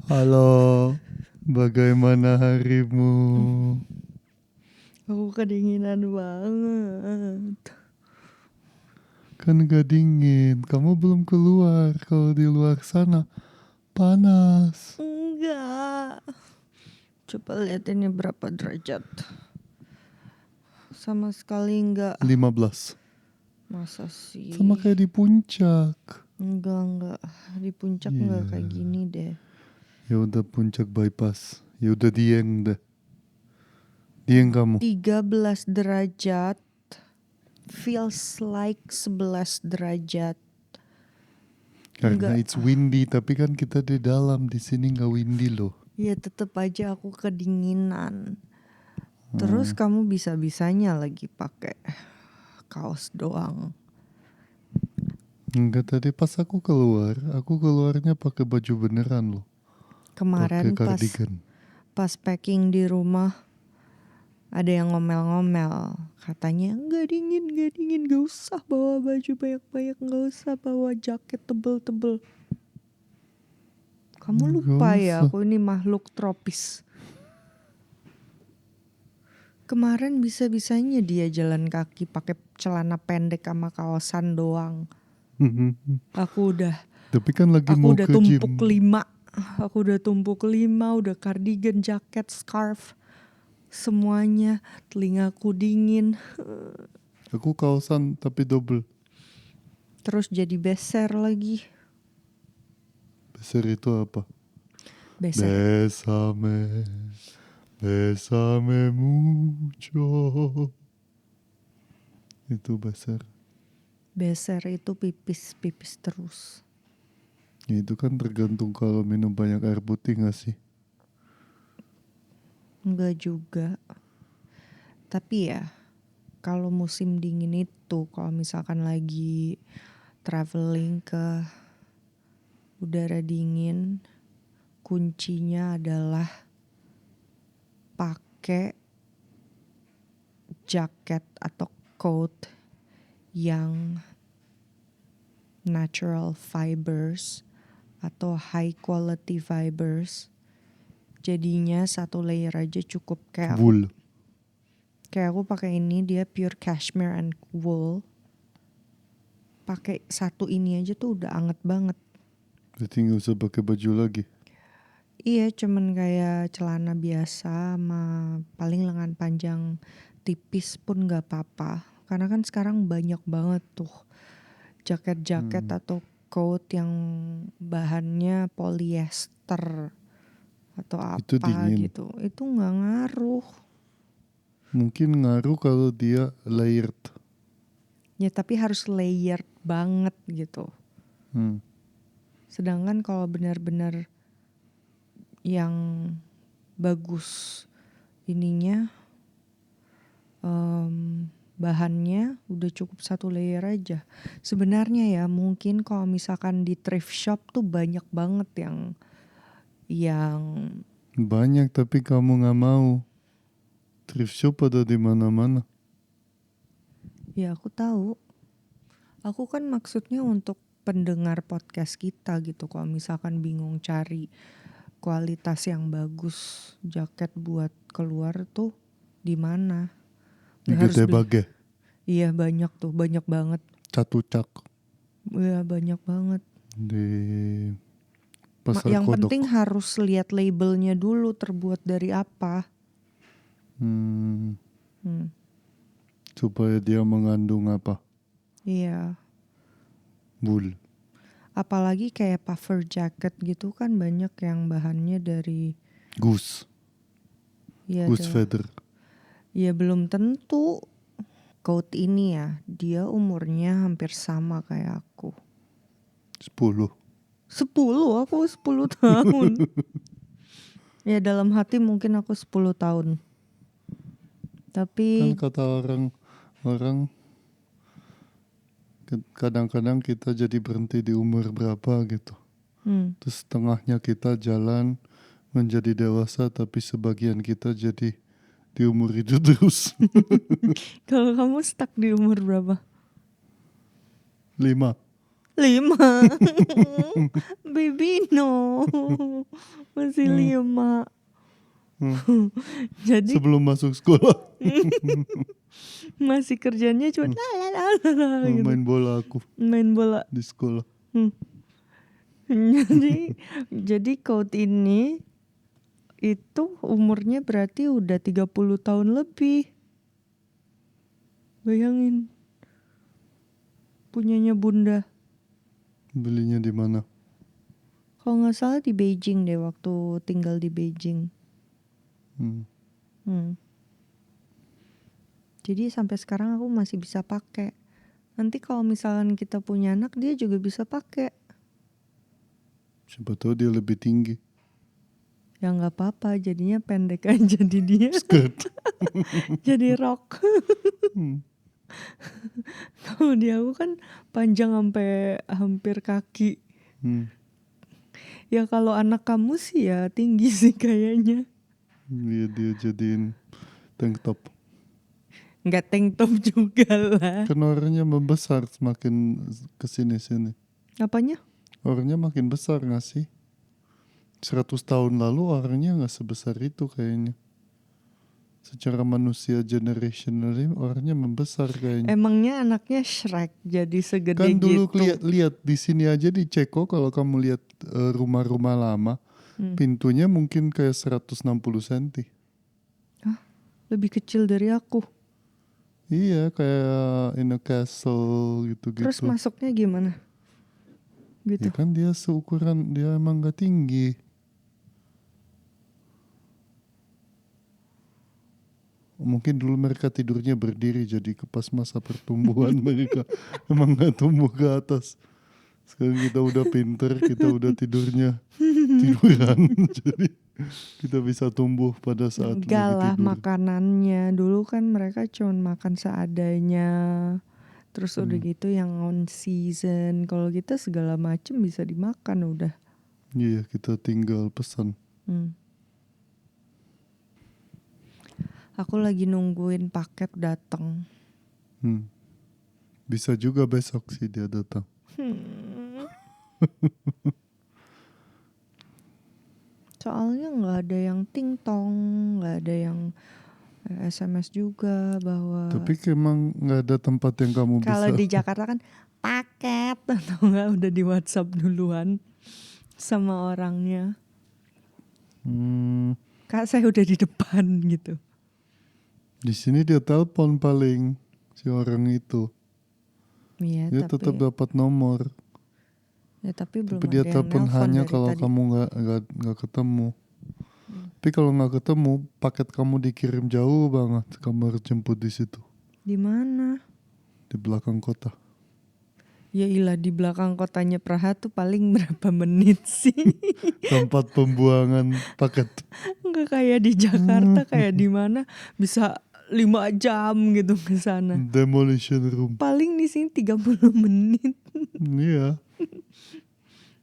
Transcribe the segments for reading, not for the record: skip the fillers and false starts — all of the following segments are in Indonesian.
Halo, bagaimana harimu? Aku kedinginan banget. Kan gak dingin, kamu belum keluar. Kalau di luar sana panas. Enggak. Coba lihat ini berapa derajat. Sama sekali enggak. 15. Masa sih? Sama kayak di puncak. Enggak. Di puncak enggak kayak gini deh. Ya udah puncak bypass. Ya udah Dieng deh. Dieng kamu. 13 derajat. Feels like 11 derajat. Karena Enggak. it's windy, tapi kan kita di dalam, di sini nggak windy loh. Ya tetep aja aku kedinginan. Terus kamu bisa-bisanya lagi pakai kaos doang. Enggak, tadi pas aku keluarnya pakai baju beneran loh. Pakai Kemarin cardigan. pas packing di rumah ada yang ngomel-ngomel, katanya nggak dingin, gak usah bawa baju banyak-banyak, nggak usah bawa jaket tebel-tebel. Kamu lupa ya, aku ini makhluk tropis. Kemarin bisa-bisanya dia jalan kaki pakai celana pendek sama kaosan doang. Aku Tapi kan lagi mau udah ke tumpuk gym. 5. Aku udah tumpuk 5, udah cardigan, jaket, scarf, semuanya. Telingaku dingin. Aku kaosan tapi double. Terus jadi beser lagi. Beser itu apa? Beser. Bésame mucho. Itu beser. Beser itu pipis terus. Ya itu kan tergantung kalau minum banyak air putih gak sih? Enggak juga. Tapi ya, kalau musim dingin itu, kalau misalkan lagi traveling ke udara dingin, kuncinya adalah pakai jaket atau coat yang natural fibers atau high quality fibers. Jadinya satu layer aja cukup. Kayak aku pakai ini, dia pure cashmere and wool. Pakai satu ini aja tuh udah anget banget. Berarti gak usah pakai baju lagi. Iya, cuman kayak celana biasa sama paling lengan panjang tipis pun gak apa-apa. Karena kan sekarang banyak banget tuh jaket-jaket atau coat yang bahannya polyester atau Itu apa dingin. gitu. Itu gak ngaruh. Mungkin ngaruh kalau dia layered. Ya tapi harus layered banget gitu. Sedangkan kalau benar-benar yang bagus ininya, bahannya udah cukup satu layer aja. Sebenarnya ya mungkin kalau misalkan di thrift shop tuh banyak banget yang Banyak tapi kamu gak mau. Thrift shop ada di mana-mana. ya aku tahu. Aku kan maksudnya untuk pendengar podcast kita gitu. Kalau misalkan bingung cari kualitas yang bagus jaket buat keluar tuh di mana? Nggak harus Gede beli. bage. Iya banyak banget. Catucak. Iya banyak banget. Di pasar Yang kodok. penting harus lihat labelnya dulu terbuat dari apa. Supaya dia mengandung apa? Iya. Wool. Apalagi kayak puffer jacket gitu kan banyak yang bahannya dari Goose. ya Goose feather. ya belum tentu. Coat ini ya, dia umurnya hampir sama kayak aku. 10. 10? Aku 10 tahun. Ya dalam hati mungkin aku 10 tahun. Tapi Kan kata orang kadang-kadang kita jadi berhenti di umur berapa gitu. Terus setengahnya kita jalan menjadi dewasa, tapi sebagian kita jadi di umur itu terus. kalau kamu stuck di umur berapa? 5. 5. Baby no. Masih 5. Jadi Sebelum masuk sekolah masih kerjanya cuma lalalala gitu. main bola aku Main bola. di sekolah. Jadi Code ini itu umurnya berarti udah 30 tahun lebih. Bayangin. Punyanya bunda. Belinya di mana? Kalau nggak salah di Beijing deh, waktu tinggal di Beijing. Jadi sampai sekarang aku masih bisa pakai. Nanti kalau misalkan kita punya anak, dia juga bisa pakai. Siapa tahu dia lebih tinggi. Ya nggak apa-apa, jadinya pendek aja di dia. Skirt. Jadi rok. Kalau di aku kan panjang sampai hampir kaki. Ya kalau anak kamu sih ya tinggi sih kayaknya. Iya, dia jadiin tank top. Nggak tank top juga lah. Kan orangnya membesar semakin kesini-sini. Apanya? Orangnya makin besar gak sih? 100 tahun lalu orangnya gak sebesar itu kayaknya. Secara manusia generationally orangnya membesar kayaknya. Emangnya anaknya Shrek jadi segede Kan dulu gitu? lihat di sini aja di Ceko, kalau kamu lihat rumah-rumah lama, pintunya mungkin kayak 160 cm. Hah? Lebih kecil dari aku. Iya, kayak in a castle gitu-gitu. Terus masuknya gimana? Gitu. Ya kan dia seukuran, dia emang gak tinggi. Mungkin dulu mereka tidurnya berdiri, jadi pas masa pertumbuhan mereka emang gak tumbuh ke atas. Sekarang kita udah pinter, kita udah tiduran, jadi kita bisa tumbuh pada saat Enggak lagi lah, tidur. makanannya. Dulu kan mereka cuma makan seadanya. Terus udah gitu yang on season. Kalau kita segala macem bisa dimakan udah. Iya, kita tinggal pesan. Aku lagi nungguin paket datang. Bisa juga besok sih dia datang. Soalnya nggak ada yang ting tong, nggak ada yang SMS juga bahwa. Tapi emang nggak ada tempat yang kamu bisa. Kalau di Jakarta kan paket atau nggak udah di WhatsApp duluan sama orangnya. Kak, saya udah di depan gitu. Di sini dia telepon paling si orang itu. Iya, Dia tapi tetap dapat nomor. ya tapi belum Tapi ada dia yang telepon nelpon hanya dari kalau tadi. kamu nggak ketemu. Tapi kalau nggak ketemu, paket kamu dikirim jauh banget. Kamu harus jemput di situ. Di mana? Di belakang kota. Ya ilah, di belakang kotanya Praha tuh paling berapa menit sih? Tempat pembuangan paket. Nggak kayak di Jakarta, kayak di mana bisa 5 jam gitu ke sana. Demolition room. Paling di sini 30 menit. Iya.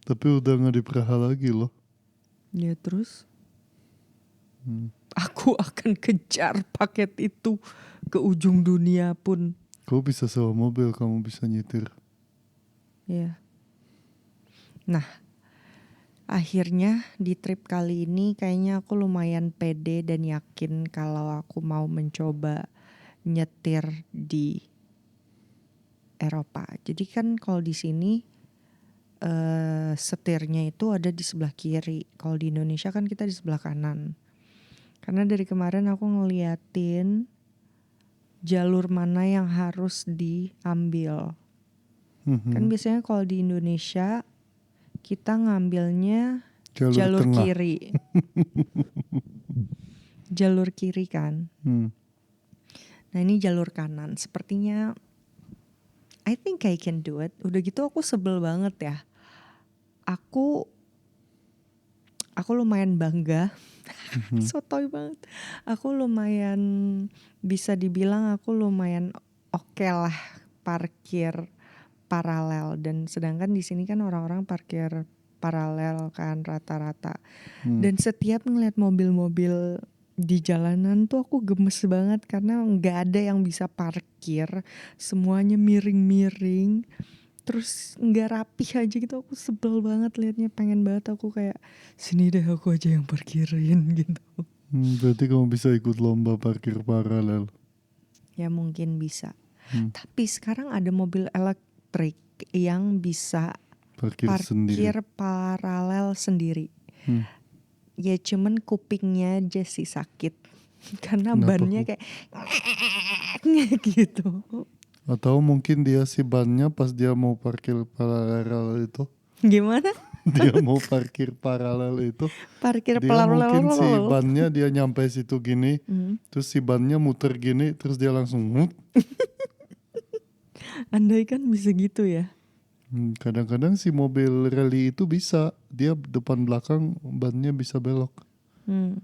Tapi udah nggak di Praha lagi loh. Ya terus? Aku akan kejar paket itu ke ujung dunia pun. Kau bisa sewa mobil, kamu bisa nyetir. Ya. Nah, akhirnya di trip kali ini kayaknya aku lumayan pede dan yakin kalau aku mau mencoba nyetir di Eropa. Jadi kan kalau di sini setirnya itu ada di sebelah kiri. Kalau di Indonesia kan kita di sebelah kanan. Karena dari kemarin aku ngeliatin jalur mana yang harus diambil. Kan biasanya kalau di Indonesia kita ngambilnya jalur kiri. Jalur kiri kan. Nah ini jalur kanan. Sepertinya I think I can do it. Udah gitu aku sebel banget ya. Aku lumayan bangga. Sotoy banget. Aku lumayan bisa dibilang aku lumayan oke lah parkir paralel, dan sedangkan di sini kan orang-orang parkir paralel kan rata-rata. Dan setiap ngeliat mobil-mobil di jalanan tuh aku gemes banget karena nggak ada yang bisa parkir, semuanya miring-miring. terus nggak rapih aja gitu. Aku sebel banget liatnya, pengen banget aku kayak sini deh aku aja yang parkirin gitu. Berarti kamu bisa ikut lomba parkir paralel. Ya mungkin bisa. Hmm, Tapi sekarang ada mobil elektrik yang bisa parkir sendiri. parkir paralel sendiri. Hmm, Ya cuman kupingnya aja sih sakit karena kenapa bannya kok? kayak gitu. Atau mungkin dia si bannya pas dia mau parkir paralel itu, Gimana? dia mau parkir paralel itu, Parkir dia mungkin si paralel. bannya dia nyampe situ gini, terus si bannya muter gini, terus dia langsung mut. Andai kan bisa gitu ya. Kadang-kadang si mobil rally itu bisa, dia depan belakang bannya bisa belok, Hmm.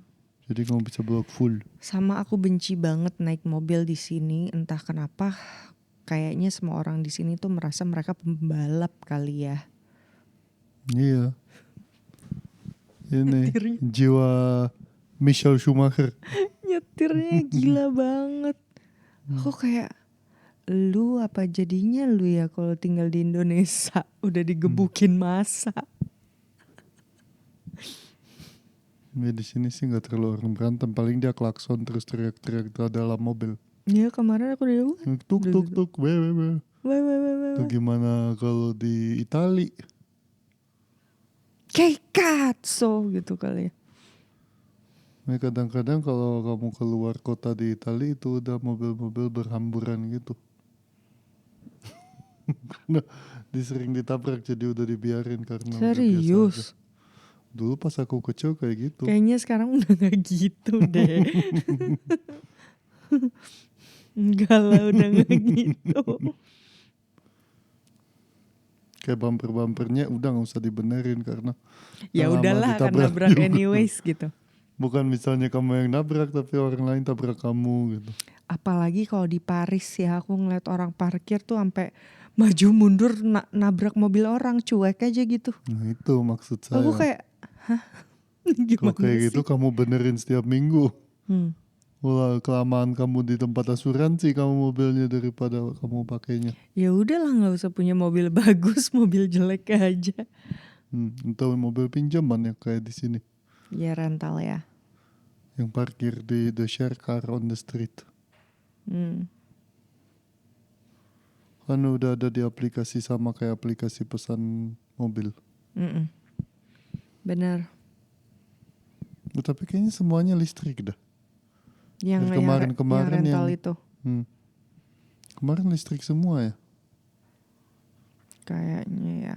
jadi kamu bisa belok full. Sama aku benci banget naik mobil di sini, entah kenapa. Kayaknya semua orang di sini tuh merasa mereka pembalap kali ya. Iya, ini Nyetirnya, jiwa Michael Schumacher. nyetirnya gila banget. Aku kayak, lu apa jadinya lu ya kalau tinggal di Indonesia udah digebukin masa. Ya di sini sih nggak terlalu orang berantem, paling dia klakson terus teriak-teriak di dalam mobil. Ya kemarin aku udah Tuk tuk tuk, we. Itu wah. gimana kalau di Itali? Kayak katso gitu kali ya. Ya, kadang-kadang kalau kamu keluar kota di Itali itu udah mobil-mobil berhamburan gitu. Karena disering ditabrak jadi udah dibiarin karena udah biasa aja. Serius? Dulu pas aku kecil kayak gitu. Kayaknya sekarang udah gak gitu deh. Enggak lah, udah gak gitu. Kayak bumper-bumpernya udah gak usah dibenerin karena Ya lama udahlah, akan ditabrak nabrak juga. anyways gitu. Bukan misalnya kamu yang nabrak tapi orang lain tabrak kamu gitu. Apalagi kalau di Paris ya, aku ngeliat orang parkir tuh sampai maju mundur nabrak mobil orang, cuek aja gitu. Nah itu maksud Aku saya. kayak, hah? Kalau Gimana kayak gitu sih? kamu benerin setiap minggu. Wah, kelamaan kamu di tempat asuransi kamu mobilnya daripada kamu pakainya. Ya udahlah, nggak usah punya mobil bagus, mobil jelek aja. Atau mobil pinjaman ya kayak di sini. Ya rental ya. Yang parkir di the share car on the street. Kan udah ada di aplikasi sama kayak aplikasi pesan mobil. Benar. Tapi kayaknya semuanya listrik dah. Yang Dari kemarin-kemarin rental yang itu. kemarin listrik semua ya. Kayaknya ya.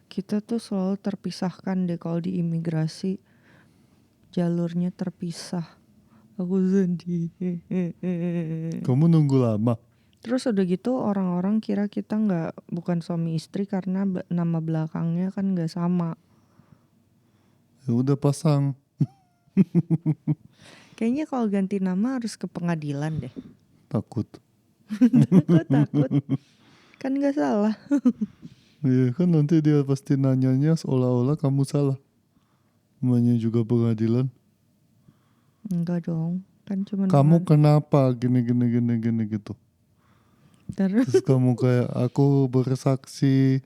Kita tuh selalu terpisahkan deh kalau di imigrasi. Jalurnya terpisah. Aku sedih. Kamu nunggu lama. Terus udah gitu orang-orang kira kita bukan suami istri karena nama belakangnya kan gak sama. Ya udah pasang. Kayaknya kalau ganti nama harus ke pengadilan deh. Takut. Kok takut? Kan gak salah. Iya kan nanti dia pasti nanyanya seolah-olah kamu salah. Namanya juga pengadilan. Enggak dong. Kan cuman Kamu kenapa gini gitu. Terus kamu kayak aku bersaksi.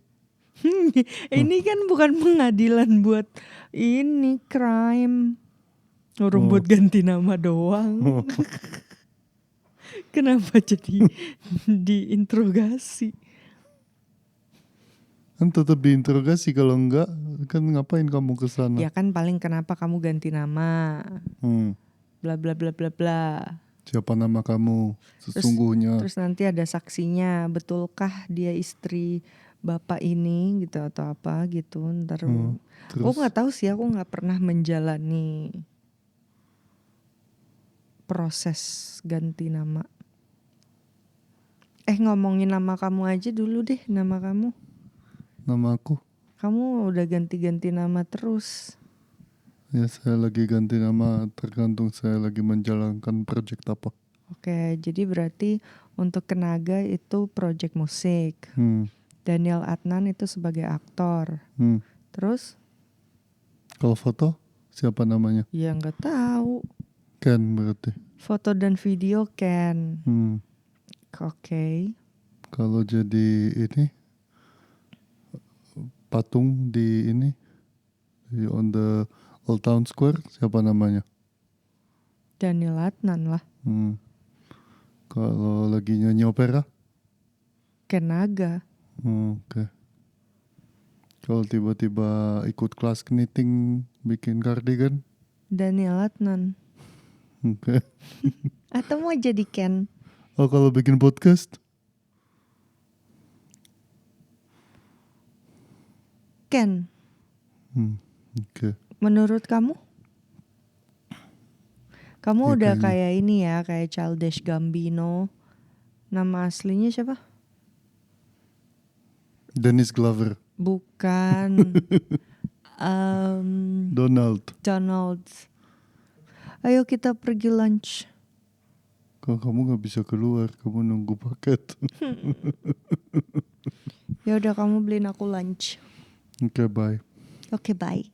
ini kan bukan pengadilan buat ini crime. Orang buat ganti nama doang. Kenapa jadi diinterogasi? Kan tetap diinterogasi, kalau enggak kan ngapain kamu ke sana? Ya kan paling kenapa kamu ganti nama? Bla bla bla bla bla. Siapa nama kamu sesungguhnya? Terus nanti ada saksinya, betulkah dia istri bapak ini gitu atau apa gitu. Ntar aku nggak tahu sih, aku nggak pernah menjalani proses ganti nama. Ngomongin nama kamu aja dulu deh, nama kamu. Nama aku? Kamu udah ganti-ganti nama terus. Ya saya lagi ganti nama tergantung saya lagi menjalankan project apa. Oke, jadi berarti untuk Kenaga itu project musik. Daniel Adnan itu sebagai aktor. Terus? Kalau foto siapa namanya? Ya nggak tahu. Ken berarti. Foto dan video Ken. Oke. Kalau jadi ini patung di ini on the Old Town Square siapa namanya? Daniel Adnan lah. Kalau lagi nyanyi opera? Ken Naga. Oke. Kalau tiba-tiba ikut kelas knitting bikin kardigan? Daniel Adnan. Oke. Atau mau jadi Ken? Oh kalau bikin podcast? Ken. Oke. Menurut kamu? Kamu Ya, udah kayaknya. kayak ini ya, kayak Childish Gambino. Nama aslinya siapa? Dennis Glover. Bukan. Donald. Donald. Ayo kita pergi lunch. Kalau kamu gak bisa keluar, kamu nunggu paket. Ya udah kamu beliin aku lunch. Oke, bye. Oke, bye.